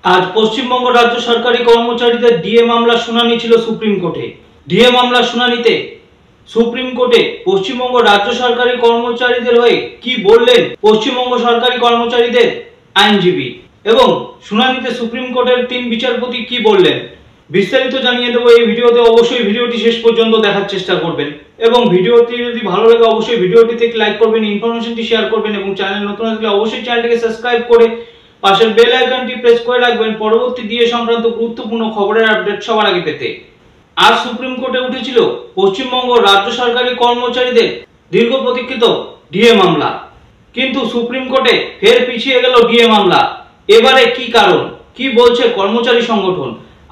আজ পশ্চিমবঙ্গ রাজ্য সরকারি কর্মচারীদের ডিএ মামলা শুনানি ছিল সুপ্রিম কোর্টে। ডিএ মামলা শুনানিতে সুপ্রিম কোর্টে পশ্চিমবঙ্গ রাজ্য সরকারি কর্মচারীদের হয়ে কি বললেন পশ্চিমবঙ্গ সরকারি কর্মচারীদের আইনজীবী, এবং শুনানিতে সুপ্রিম কোর্টের 3 বিচারপতি কি বললেন বিস্তারিত জানিয়ে দেবো এই ভিডিওতে। অবশ্যই ভিডিওটি শেষ পর্যন্ত দেখার চেষ্টা করবেন এবং ভিডিওটি যদি ভালো লাগে অবশ্যই ভিডিওটিতে লাইক করবেন, ইনফরমেশনটি শেয়ার করবেন এবং চ্যানেল নতুন আসলে অবশ্যই চ্যানেলটিকে সাবস্ক্রাইব করে পাশের বেল আইকনটি প্রেস করে রাখবেন পরবর্তী ডিএ সংক্রান্ত গুরুত্বপূর্ণ খবরের আপডেট সবার আগে পেতে। আজ সুপ্রিম কোর্টে উঠেছিল পশ্চিমবঙ্গ রাজ্য সরকারি কর্মচারীদের দীর্ঘ প্রতীক্ষিত ডিএ মামলা, কিন্তু সুপ্রিম কোর্টে ফের পিছিয়ে গেল ডিএ মামলা। এবারে কি কারণ, কি বলছে কর্মচারী সংগঠন?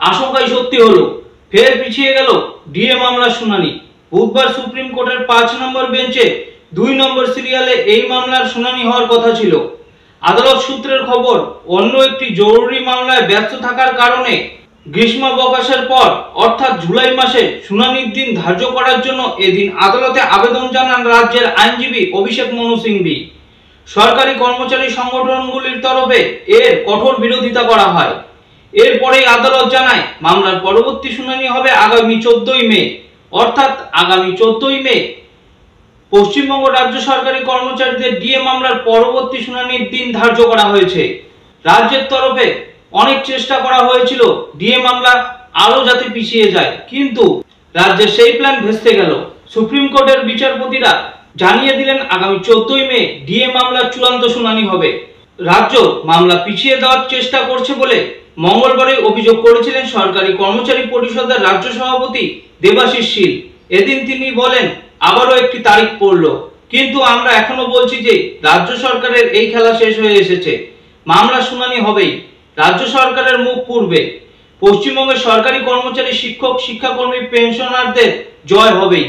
আশঙ্কাই সত্যি হলো, ফের পিছিয়ে গেল ডিএ মামলার শুনানি। বুধবার সুপ্রিম কোর্টের 5 নম্বর বেঞ্চে 2 নম্বর সিরিয়ালে এই মামলার শুনানি হওয়ার কথা ছিল। আদালত সূত্রের খবর, অন্য একটি জরুরি মামলায় ব্যস্ত থাকার কারণে গ্রীষ্মাবকাশের পর অর্থাৎ জুলাই মাসে শুনানির দিন ধার্য করার জন্য এদিন আদালতে আবেদন জানান রাজ্যের আইনজীবী অভিষেক মনু সিংভি। সরকারি কর্মচারী সংগঠনগুলির তরফে এর কঠোর বিরোধিতা করা হয়। এরপরেই আদালত জানায় মামলার পরবর্তী শুনানি হবে আগামী 14ই মে, অর্থাৎ আগামী 14ই মে পশ্চিমবঙ্গ রাজ্য সরকারি কর্মচারীদের ডিএ মামলার পরবর্তী শুনানির দিন ধার্য করা হয়েছে। রাজ্যের তরফে অনেক চেষ্টা করা হয়েছিল ডিএ মামলা আরো যাতে পিছিয়ে যায়, কিন্তু রাজ্যের সেই প্ল্যান ভেস্তে গেল। সুপ্রিম কোর্টের বিচারপতিরা জানিয়ে দিলেন আগামী 14ই মে ডিএ মামলার চূড়ান্ত শুনানি হবে। রাজ্য মামলা পিছিয়ে দেওয়ার চেষ্টা করছে বলে মঙ্গলবারে অভিযোগ করেছিলেন সরকারি কর্মচারী পরিষদের রাজ্য সভাপতি দেবাশিস শীল। এদিন তিনি বলেন আবারও একটি তারিখ পড়ল, কিন্তু আমরা এখনো বলছি যে রাজ্য সরকারের এই খেলা শেষ হয়ে এসেছে, মামলা শুনানি হবেই। রাজ্য সরকারের মুখ পুড়বে, পশ্চিমবঙ্গের সরকারি কর্মচারী, শিক্ষক, শিক্ষাকর্মী, পেনশনারদের জয় হবেই।